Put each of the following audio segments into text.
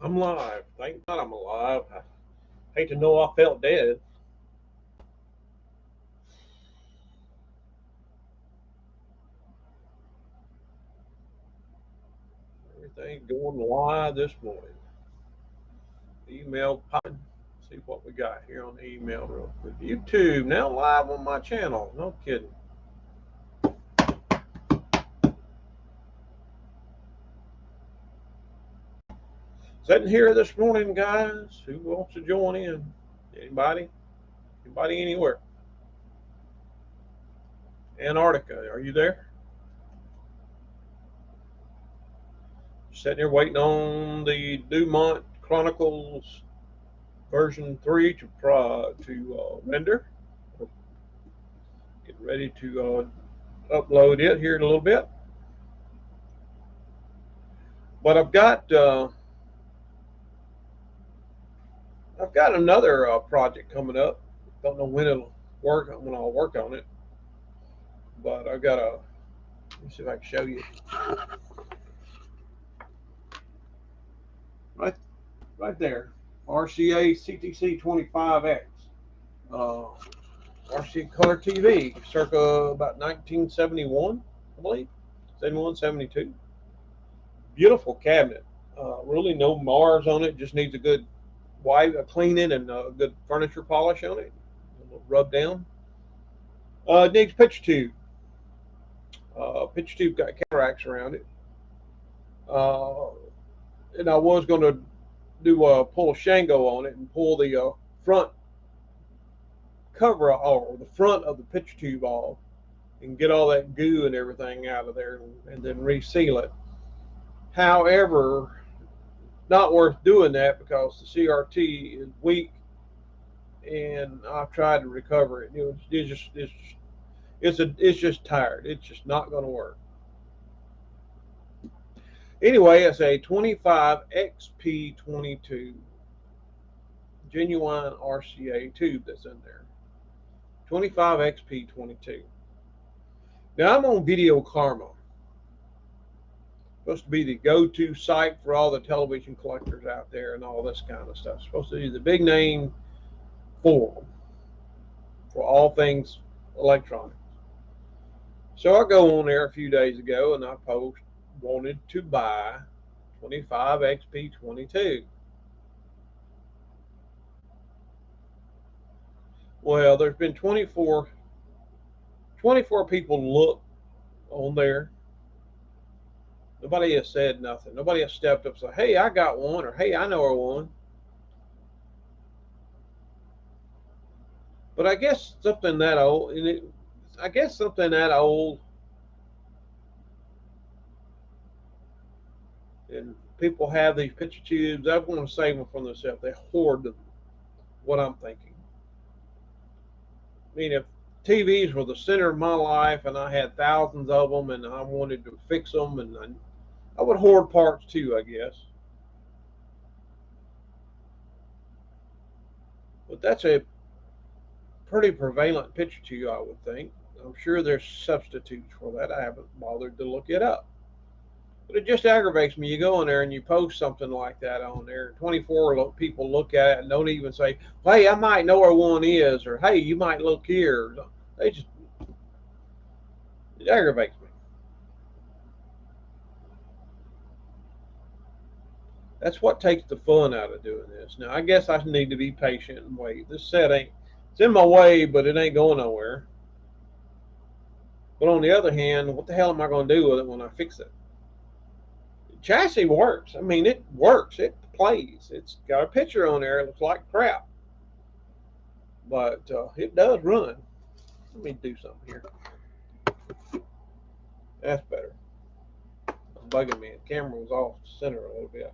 I'm live. Thank God I'm alive. I hate to know I felt dead. Everything going live this morning. Email popping. See what we got here on the email real quick. YouTube now live on my channel. No kidding. Sitting here this morning, guys. Who wants to join in? Anybody? Anybody anywhere? Antarctica, are you there? Sitting here waiting on the Dumont Chronicles version 3 to render. Get ready to upload it here in a little bit. But I've got another project coming up. Don't know when it'll work. When I'll work on it. But I've got a. Let me see if I can show you. Right, right there. RCA CTC 25X. Uh, RCA color TV, circa about 1971, I believe. 71, 72. Beautiful cabinet. Really no Mars on it. Just needs a good wipe, cleaning, and a good furniture polish on it. A little rub down. It needs pitch tube. Pitch tube got cataracts around it. Uh, and I was going to do pull a Shango on it and pull the front cover or the front of the pitch tube off and get all that goo and everything out of there and then reseal it. However, not worth doing that because the CRT is weak and I've tried to recover it. It's just tired. It's just not going to work. Anyway, it's a 25XP22 genuine RCA tube that's in there. 25XP22. Now I'm on Video Karma. Supposed to be the go-to site for all the television collectors out there and all this kind of stuff. Supposed to be the big name forum for all things electronics. So I go on there a few days ago and I post wanted to buy 25XP22. Well, there's been 24 people look on there. Nobody has said nothing. Nobody has stepped up and said, hey, I got one, or hey, I know one. But I guess something that old, I guess something that old, and people have these picture tubes. I want to save them for themselves. They hoard them. What I'm thinking. I mean, if TVs were the center of my life and I had thousands of them and I wanted to fix them, and I would hoard parts too, I guess. But that's a pretty prevalent picture tube, I would think. I'm sure there's substitutes for that. I haven't bothered to look it up. But it just aggravates me. You go in there and you post something like that on there. 24 people look at it and don't even say, hey, I might know where one is, or hey, you might look here. They just, it aggravates me. That's what takes the fun out of doing this. Now, I guess I need to be patient and wait. This set ain't, it's in my way, but it ain't going nowhere. But on the other hand, what the hell am I going to do with it when I fix it? The chassis works. I mean, it works. It plays. It's got a picture on there. It looks like crap, but it does run. Let me do something here. That's better. It's bugging me. The camera was off center a little bit.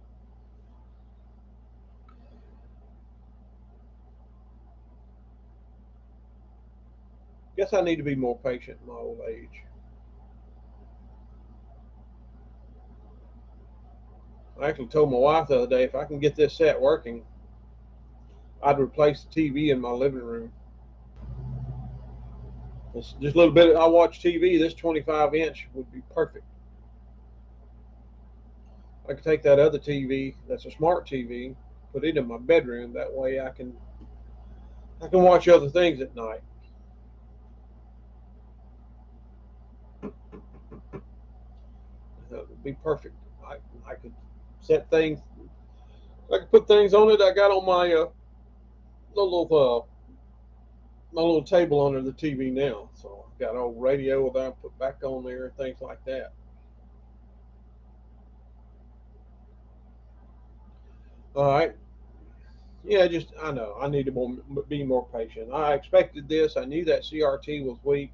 Guess I need to be more patient in my old age. I actually told my wife the other day if I can get this set working, I'd replace the TV in my living room. It's just a little bit. I watch TV. This 25-inch would be perfect. I can take that other TV, that's a smart TV, put it in my bedroom. That way I can watch other things at night. That would be perfect. I could set things. I could put things on it I got on my little my little table under the TV now. So I've got an old radio that I put back on there, things like that. All right. Yeah, just I know I need to be more patient. I expected this. I knew that CRT was weak.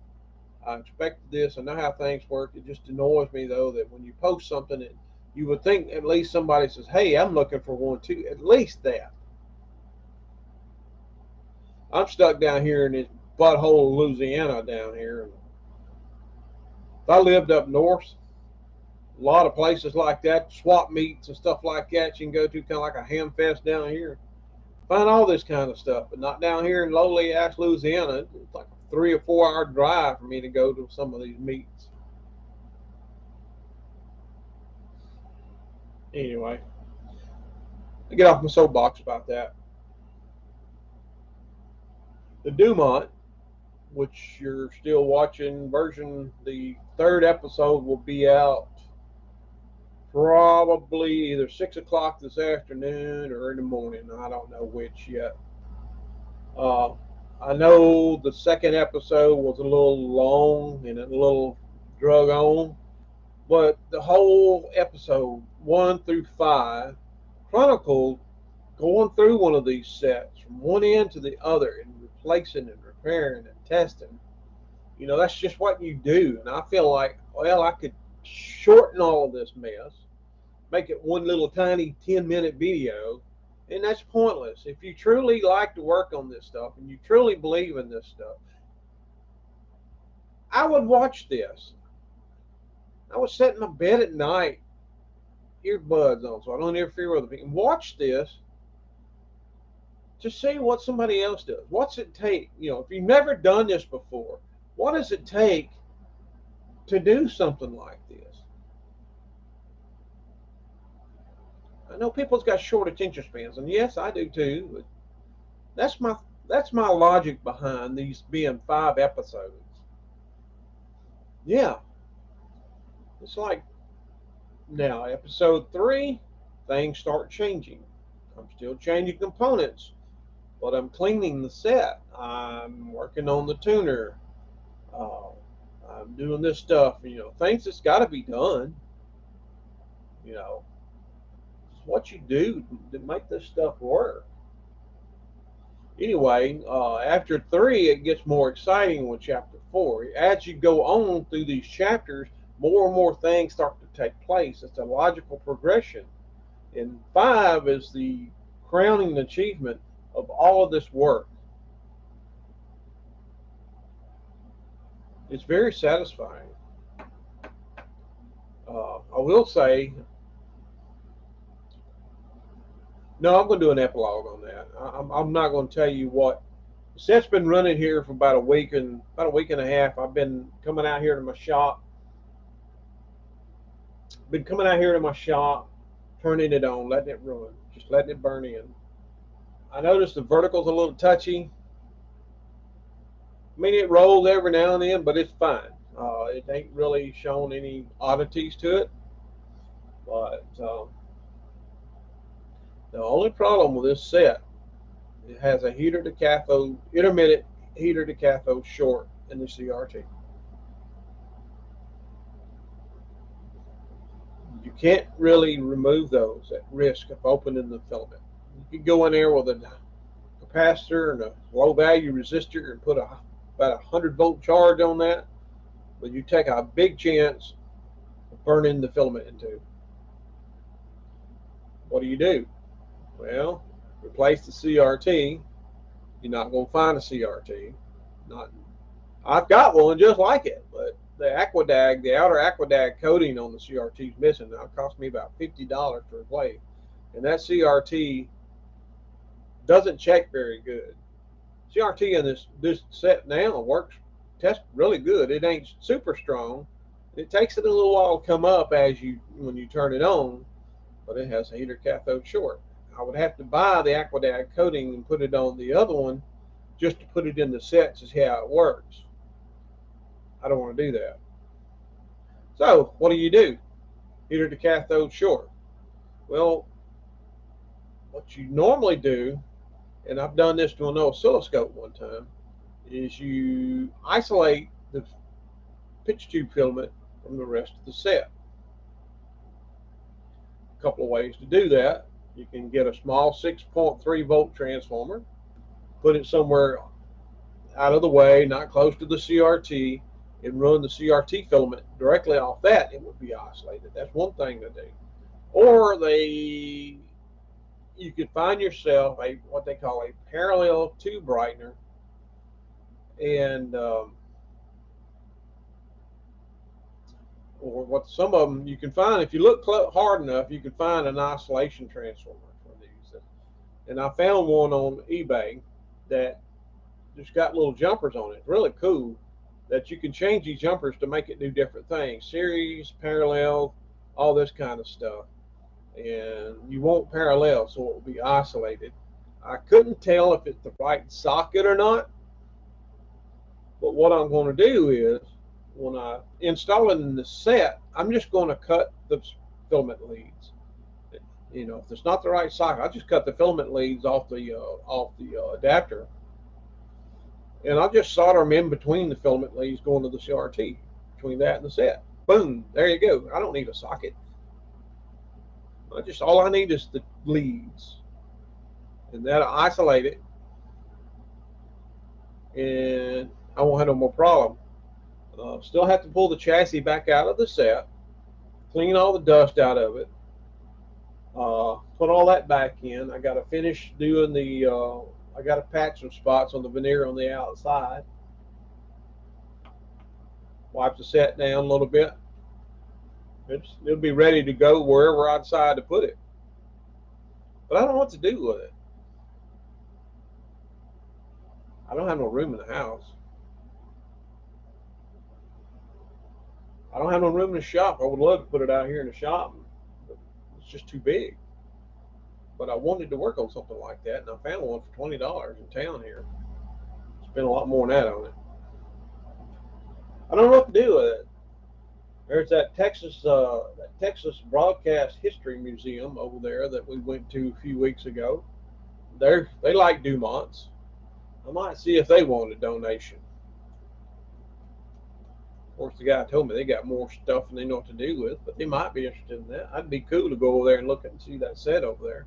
I expected this. I know how things work. It just annoys me though that when you post something, you would think at least somebody says, "Hey, I'm looking for one too." At least that. I'm stuck down here in this butthole of Louisiana down here. And if I lived up north, a lot of places like that, swap meets and stuff like that, you can go to kind of like a ham fest down here. Find all this kind of stuff, but not down here in lowly ass Louisiana. It's like a 3 or 4 hour drive for me to go to some of these meets. Anyway, I get off my soapbox about that. The Dumont, which you're still watching the third episode will be out probably either 6 o'clock this afternoon or in the morning. I don't know which yet. Uh, I know the second episode was a little long and a little drug on, but the whole episode 1 through 5 chronicled going through one of these sets from one end to the other and replacing and repairing and testing. That's just what you do. And I feel like, well, I could shorten all of this mess, make it one little tiny 10-minute video, and that's pointless. If you truly like to work on this stuff and you truly believe in this stuff, I would watch this. I would sit in my bed at night, earbuds on, so I don't interfere with other people, and watch this to see what somebody else does. What's it take? If you've never done this before, what does it take to do something like this? I know people's got short attention spans, and yes, I do too. But that's my that's my logic behind these being 5 episodes. Yeah, it's like now episode 3, things start changing. I'm still changing components, but I'm cleaning the set. I'm working on the tuner. Uh, I'm doing this stuff. Things that's got to be done. You know, it's what you do to make this stuff work. Anyway, after 3, it gets more exciting with chapter 4. As you go on through these chapters, more and more things start to take place. It's a logical progression. And 5 is the crowning achievement of all of this work. It's very satisfying. I will say, no, I'm going to do an epilogue on that. I'm not going to tell you what. The set's been running here for about a week and a half. I've been coming out here to my shop. Turning it on, letting it run, just letting it burn in. I noticed the vertical's a little touchy. I mean, it rolls every now and then, but it's fine. It ain't really shown any oddities to it. But the only problem with this set, it has a heater to cathode, intermittent heater to cathode short in the CRT. You can't really remove those at risk of opening the filament. You can go in there with a capacitor and a low value resistor and put about a 100-volt charge on that, but you take a big chance of burning the filament in two. What do? Well, replace the CRT. You're not going to find a CRT. Not, I've got one just like it, but the outer Aquadag coating on the CRT is missing. Now it cost me about $50 to replace, and that CRT doesn't check very good. CRT in this set now tests really good. It ain't super strong. It takes it a little while to come up when you turn it on, but it has a heater cathode short. I would have to buy the aggravated coating and put it on the other one just to put it in the set to see how it works. I don't want to do that. So what do? Heater to cathode short. Well, what you normally do, and I've done this to an oscilloscope one time, is you isolate the pitch tube filament from the rest of the set. A couple of ways to do that. You can get a small 6.3 volt transformer, put it somewhere out of the way, not close to the CRT, and run the CRT filament directly off that. It would be isolated. That's one thing to do. Or you could find yourself what they call a parallel tube brightener, and or what some of them you can find, if you look hard enough, you can find an isolation transformer for these. And I found one on eBay that just got little jumpers on it. It's really cool that you can change these jumpers to make it do different things, series, parallel, all this kind of stuff. And you won't parallel, so it will be isolated. I couldn't tell if it's the right socket or not, but what I'm going to do is, when I install it in the set, I'm just going to cut the filament leads. If it's not the right socket, I just cut the filament leads off the adapter, and I'll just solder them in between the filament leads going to the CRT, between that and the set. Boom, there you go. I don't need a socket. All I need is the leads, and that'll isolate it, and I won't have no more problem. Still have to pull the chassis back out of the set, clean all the dust out of it, put all that back in. I got to finish doing I got to patch some spots on the veneer on the outside, wipe the set down a little bit. It'll be ready to go wherever I decide to put it. But I don't know what to do with it. I don't have no room in the house. I don't have no room in the shop. I would love to put it out here in the shop, but it's just too big. But I wanted to work on something like that, and I found one for $20 in town here. Spent a lot more than that on it. I don't know what to do with it. There's that Texas Broadcast History Museum over there that we went to a few weeks ago. They like Dumonts. I might see if they want a donation. Of course, the guy told me they got more stuff than they know what to do with, but they might be interested in that. I'd be cool to go over there and look and see that set over there.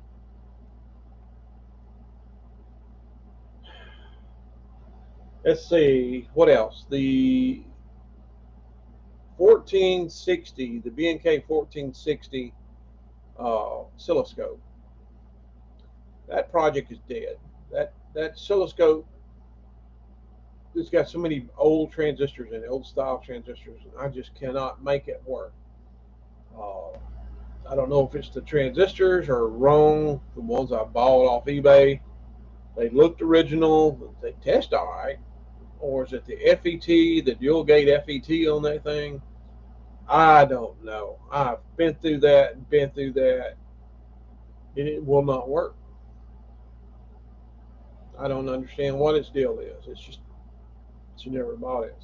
Let's see, what else? The 1460, the B&K 1460 oscilloscope. That project is dead. That oscilloscope, it's got so many old transistors in it, old style transistors, and I just cannot make it work. I don't know if it's the transistors or wrong, the ones I bought off eBay. They looked original, they test all right. Or is it the FET, the dual gate FET on that thing? I don't know. I've been through that and been through that. It will not work. I don't understand what its deal is. It's just she never bought it.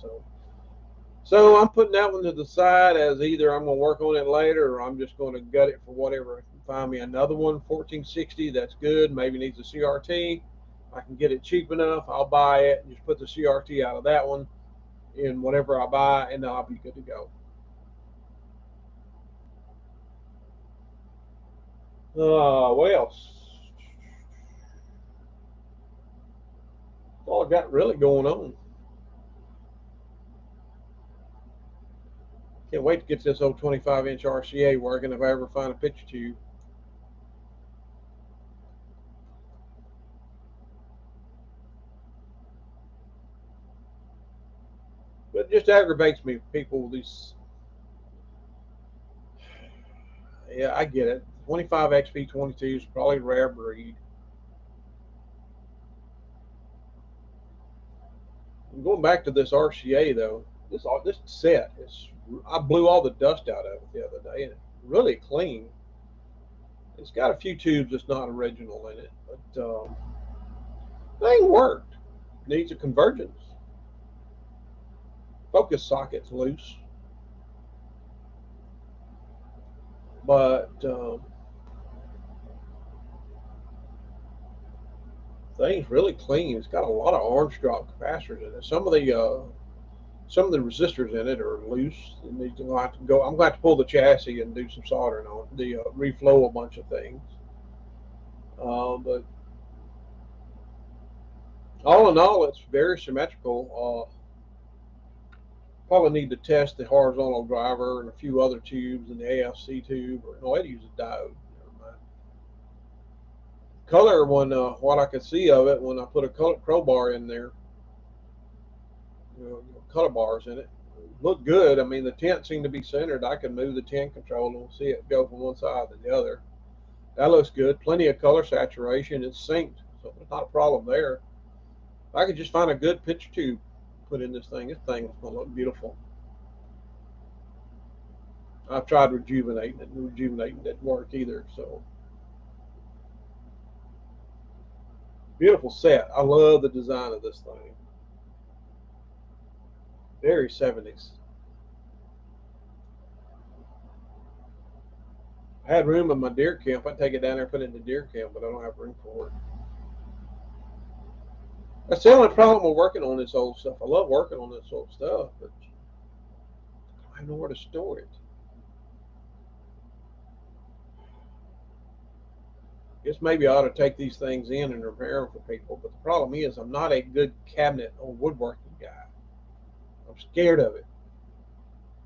So I'm putting that one to the side as either I'm going to work on it later or I'm just going to gut it for whatever. I can find me another one, 1460, that's good. Maybe needs a CRT. I can get it cheap enough. I'll buy it and just put the CRT out of that one in whatever I buy, and I'll be good to go. What else? That's all I got really going on. Can't wait to get this old 25-inch RCA working if I ever find a picture tube. But it just aggravates me, people. Yeah, I get it. 25 XP22 is probably a rare breed. And going back to this RCA though, this set is. I blew all the dust out of it the other day, and it's really clean. It's got a few tubes that's not original in it, but thing worked. Needs a convergence. Focus socket's loose, but thing's really clean. It's got a lot of orange drop capacitors in it. Some of the resistors in it are loose. And these will have to go. I'm going to have to pull the chassis and do some soldering on it. The reflow a bunch of things. But all in all, it's very symmetrical. Probably need to test the horizontal driver and a few other tubes and the AFC tube. Or no, I'd use a diode. Never mind. Color, when what I could see of it when I put a color crowbar in there, color bars in it, looked good. I mean, the tent seemed to be centered. I could move the tent control and see it go from one side to the other. That looks good. Plenty of color saturation. It's synced, so there's not a problem there. If I could just find a good picture tube, put in this thing is going to look beautiful. I've tried rejuvenating it, and rejuvenating didn't work either. So beautiful set. I love the design of this thing. Very 70s. I had room in my deer camp. I'd take it down there and put it in the deer camp, but I don't have room for it. That's the only problem with working on this old stuff. I love working on this old stuff, but I have nowhere to store it. Guess maybe I ought to take these things in and repair them for people. But the problem is, I'm not a good cabinet or woodworking guy. I'm scared of it.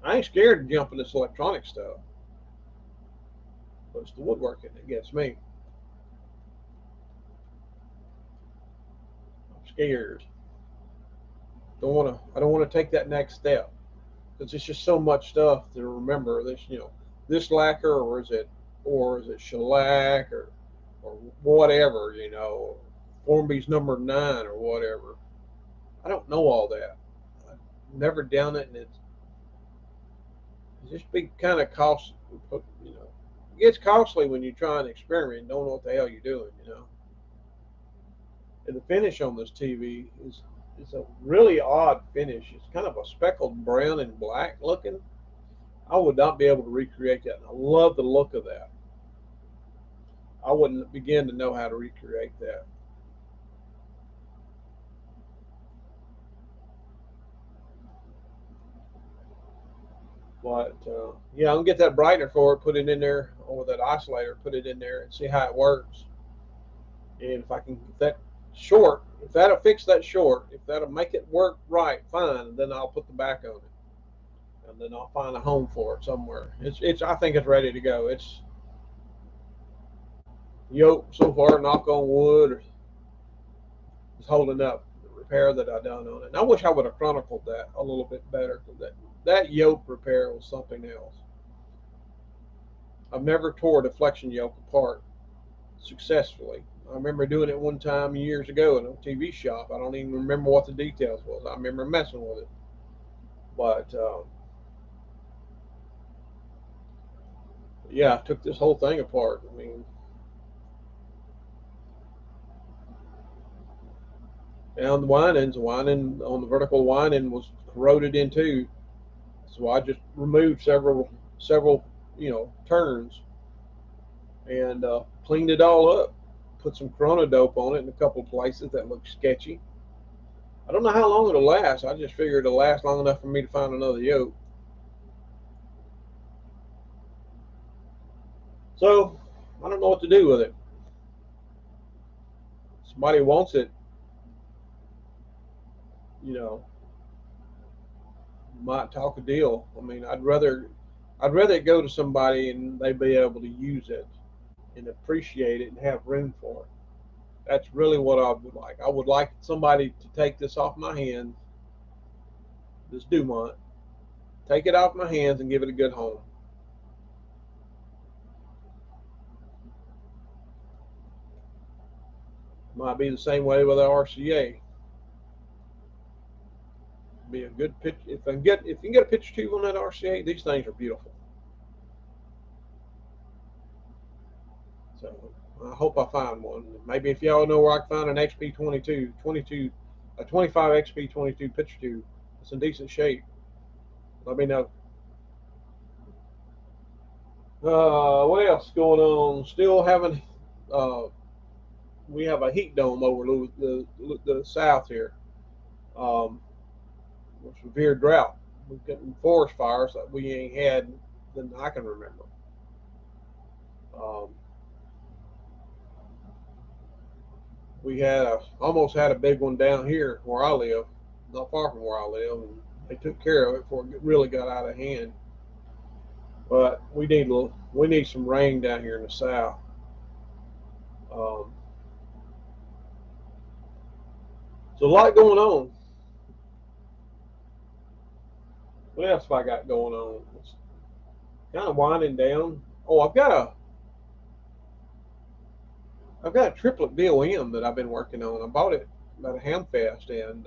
I ain't scared to jump in this electronic stuff, but it's the woodworking that gets me. I'm scared. I don't want to take that next step because it's just so much stuff to remember. This lacquer, or is it shellac, or whatever, Formby's number 9 or whatever. I don't know all that. I've never done it, and it's just be kind of costly. It gets costly when you try and experiment and don't know what the hell you're doing. And the finish on this TV is a really odd finish. It's kind of a speckled brown and black looking. I would not be able to recreate that. And I love the look of that. I wouldn't begin to know how to recreate that. But yeah, I'll get that brightener for it, put it in there, or that oscillator, put it in there, and see how it works. And if I can get that short, if that'll fix that short, if that'll make it work right, fine. Then I'll put the back on it, and then I'll find a home for it somewhere. It's. I think it's ready to go. It's yoke so far. Knock on wood, is holding up the repair that I done on it. And I wish I would have chronicled that a little bit better, because that yoke repair was something else. I've never tore a deflection yoke apart successfully. I remember doing it one time years ago in a TV shop. I don't even remember what the details was. I remember messing with it, but yeah, I took this whole thing apart. I mean, and the winding on the vertical winding was corroded into, so I just removed several turns and cleaned it all up. Put some chronodope on it in a couple places that looked sketchy. I don't know how long it'll last. I just figured it'll last long enough for me to find another yoke. So I don't know what to do with it. Somebody wants it, you know, might talk a deal. I mean, I'd rather it go to somebody and they be able to use it and appreciate it and have room for it. That's really what I would like. I would like somebody to take this off my hands, this Dumont, take it off my hands and give it a good home. Might be the same way with the RCA. Be a good pitch. If you can get a picture tube on that RCA, these things are beautiful. So I hope I find one. Maybe if y'all know where I can find an XP22, a 25 XP22 picture tube, it's in decent shape, let me know. What else going on? Still having, uh, we have a heat dome over the south here. Severe drought. We're getting forest fires that we ain't had than I can remember. Um, we almost had a big one down here where I live, not far from where I live, and they took care of it before it really got out of hand. But we need some rain down here in the south. Um, there's a lot going on. What else have I got going on? It's kind of winding down. Oh, I've got a triplet BOM that I've been working on. I bought it at a Hamfest, and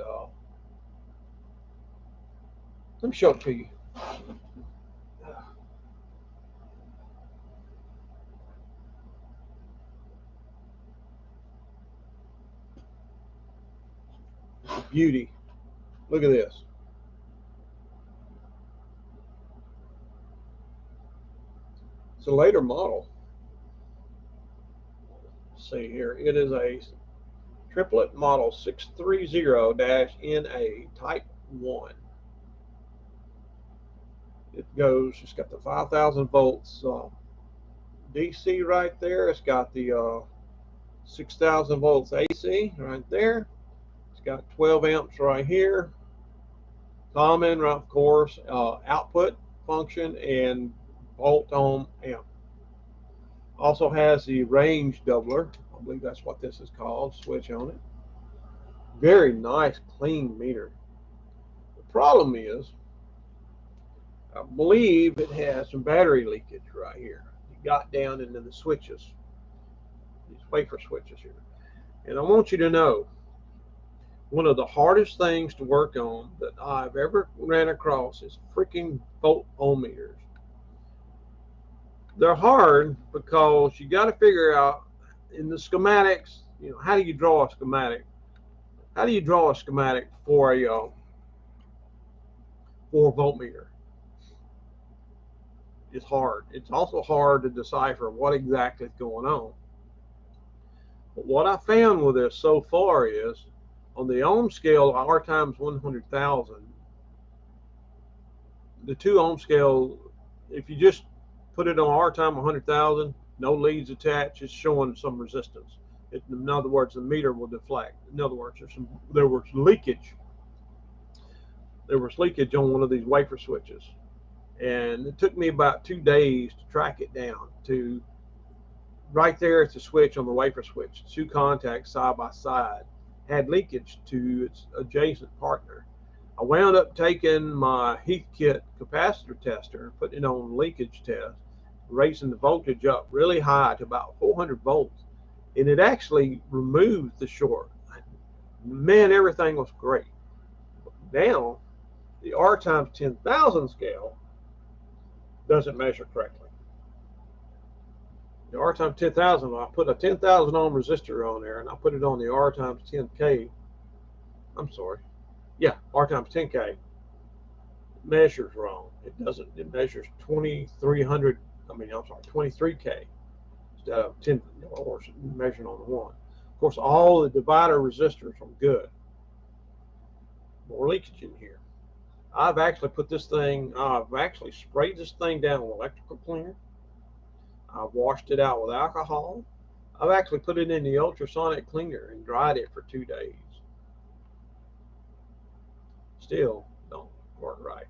let me show it to you. Beauty. Look at this. It's a later model. Let's see here. It is a triplet model 630-NA Type 1. It's got the 5,000 volts DC right there. It's got the 6,000 volts AC right there. It's got 12 amps right here. Common, of course, output function and volt ohm amp. Also has the range doubler. I believe that's what this is called. Switch on it. Very nice, clean meter. The problem is, I believe it has some battery leakage right here. It got down into the switches, these wafer switches here. And I want you to know, one of the hardest things to work on that I've ever ran across is freaking volt ohm meters. They're hard because you got to figure out in the schematics, how do you draw a schematic? How do you draw a schematic for a 4-voltmeter? It's hard. It's also hard to decipher what exactly is going on. But what I found with this so far is, on the ohm scale, R times 100,000, the 2 ohm scale, if you just put it on R times 100,000, no leads attached, it's showing some resistance. In other words, the meter will deflect. In other words, there was leakage. There was leakage on one of these wafer switches. And it took me about 2 days to track it down to right there at the switch on the wafer switch. 2 contacts side by side had leakage to its adjacent partner. I wound up taking my Heathkit capacitor tester and putting it on leakage test, raising the voltage up really high to about 400 volts. And it actually removed the short. Man, everything was great. But now, the R times 10,000 scale doesn't measure correctly. The R times 10,000, I put a 10,000 ohm resistor on there, and I put it on the R times 10K. I'm sorry. Yeah, R times 10K. It measures wrong. It doesn't. It measures 2,300. I'm sorry, 23K instead of 10. Or measuring on the one. Of course, all the divider resistors are good. More leakage in here. I've actually sprayed this thing down with electrical cleaner. I've washed it out with alcohol. I've actually put it in the ultrasonic cleaner and dried it for 2 days. Still don't work right.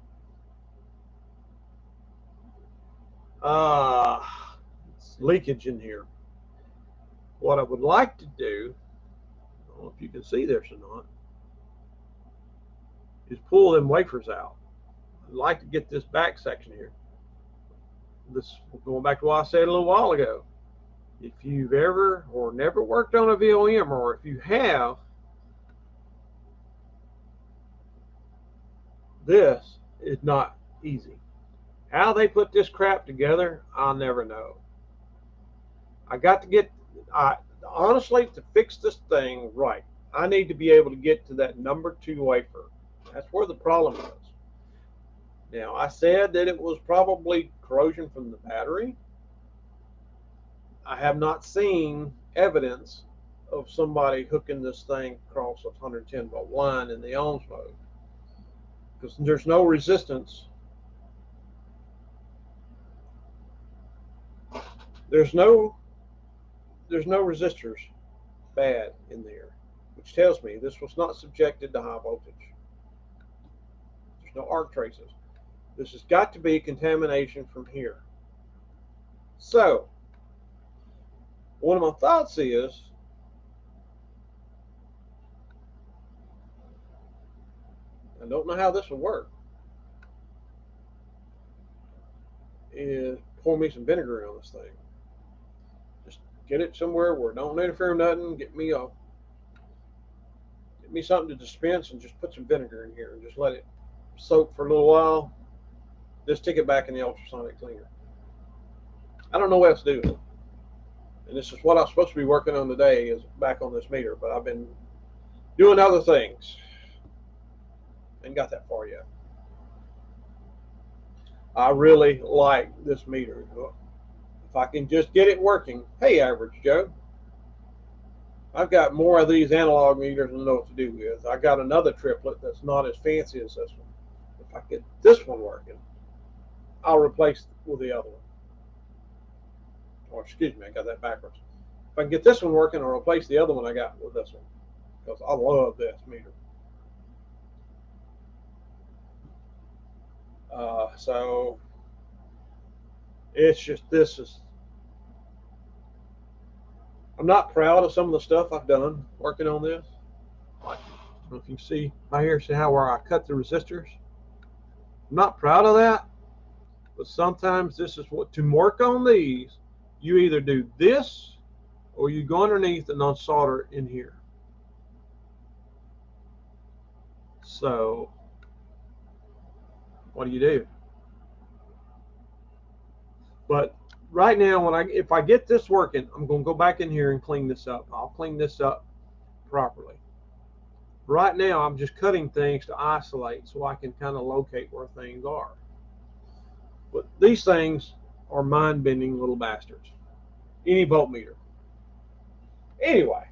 It's leakage in here. What I would like to do, I don't know if you can see this or not, is pull them wafers out. I'd like to get this back section here. This, going back to what I said a little while ago. If you've ever or never worked on a VOM, or if you have, this is not easy. How they put this crap together, I'll never know. I got to get, honestly, to fix this thing right, I need to be able to get to that number 2 wafer. That's where the problem is. Now, I said that it was probably corrosion from the battery. I have not seen evidence of somebody hooking this thing across a 110-volt line in the ohms mode, because there's no resistance. There's no resistors bad in there, which tells me this was not subjected to high voltage. There's no arc traces. This has got to be contamination from here. So, one of my thoughts is, I don't know how this will work, is pour me some vinegar on this thing. Just get it somewhere where it don't interfere with nothing. Get me something to dispense and just put some vinegar in here and just let it soak for a little while. Just stick it back in the ultrasonic cleaner. I don't know what else to do with it. And this is what I'm supposed to be working on today, is back on this meter, but I've been doing other things. Ain't got that far yet. I really like this meter. If I can just get it working. Hey, Average Joe. I've got more of these analog meters than I know what to do with. I got another triplet that's not as fancy as this one. If I get this one working, I'll replace it with the other one. Or excuse me, I got that backwards. If I can get this one working, I'll replace the other one I got with this one, because I love this meter. So it's just, this is, I'm not proud of some of the stuff I've done working on this. Like, I don't know if you can see right here, see how where I cut the resistors. I'm not proud of that, but sometimes this is what, to work on these, you either do this or you go underneath and unsolder in here. So what do? But right now, if I get this working, I'm going to go back in here and clean this up. I'll clean this up properly. Right now, I'm just cutting things to isolate so I can kind of locate where things are. But these things are mind-bending little bastards. Any voltmeter. Anyway,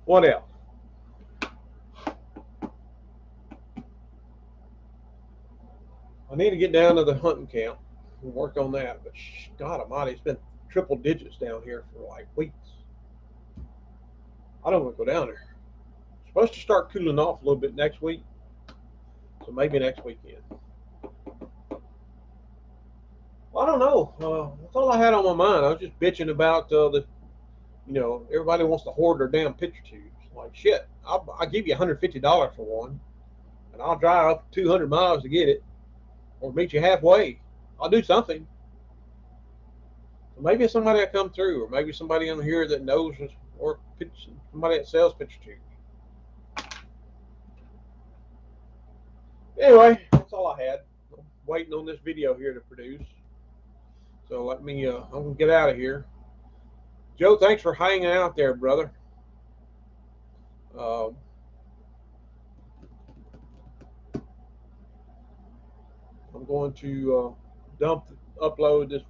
what else? I need to get down to the hunting camp and work on that. But God Almighty, it's been triple digits down here for like weeks. I don't want to go down there. It's supposed to start cooling off a little bit next week, so maybe next weekend. Well, I don't know. That's all I had on my mind. I was just bitching about everybody wants to hoard their damn picture tubes. Like, shit, I'll give you $150 for one, and I'll drive up 200 miles to get it, or meet you halfway. I'll do something. So maybe somebody will come through, or maybe somebody in here that knows, or somebody that sells picture tubes. Anyway, that's all I had. I'm waiting on this video here to produce. So I'm going to get out of here. Joe, thanks for hanging out there, brother. I'm going to upload this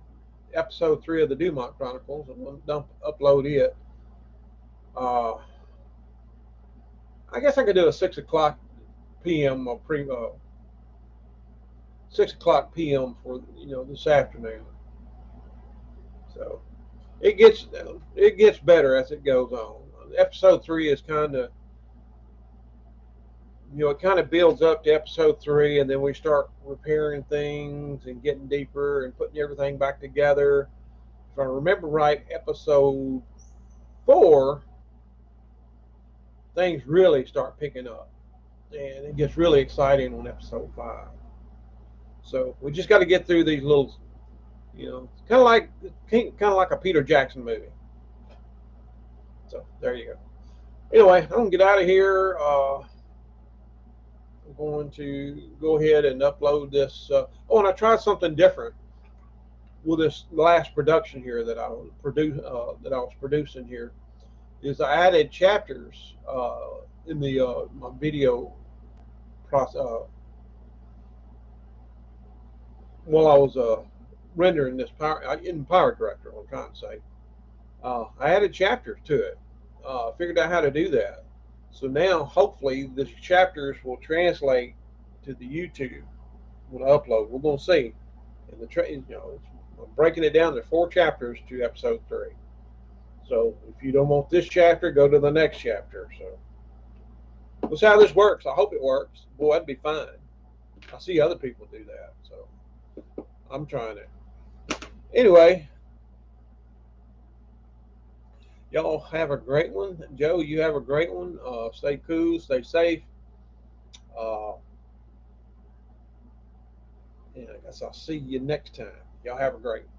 episode 3 of the Dumont Chronicles. I'm going to upload it. I guess I could do a 6 o'clock p.m. 6 o'clock p.m. for this afternoon. So it gets better as it goes on. Episode 3 is kind of, it kind of builds up to episode 3, and then we start repairing things and getting deeper and putting everything back together. If I remember right, episode 4, things really start picking up, and it gets really exciting on episode 5. So we just got to get through these little, kind of like a Peter Jackson movie. So there you go. Anyway, I'm gonna get out of here. I'm going to go ahead and upload this. And I tried something different. with this last production here that I was producing here is I added chapters in the my video process while I was rendering this power in Power Director. I'm trying to say I added chapters to it. Figured out how to do that. So now hopefully the chapters will translate to the YouTube when I upload. We're gonna see. And I'm breaking it down to 4 chapters to episode 3. So if you don't want this chapter, go to the next chapter. So we'll see how this works. I hope it works. Boy, that'd be fine. I see other people do that, so I'm trying it. Anyway, y'all have a great one. Joe, you have a great one. Stay cool, stay safe. Uh, and I guess I'll see you next time. Y'all have a great one.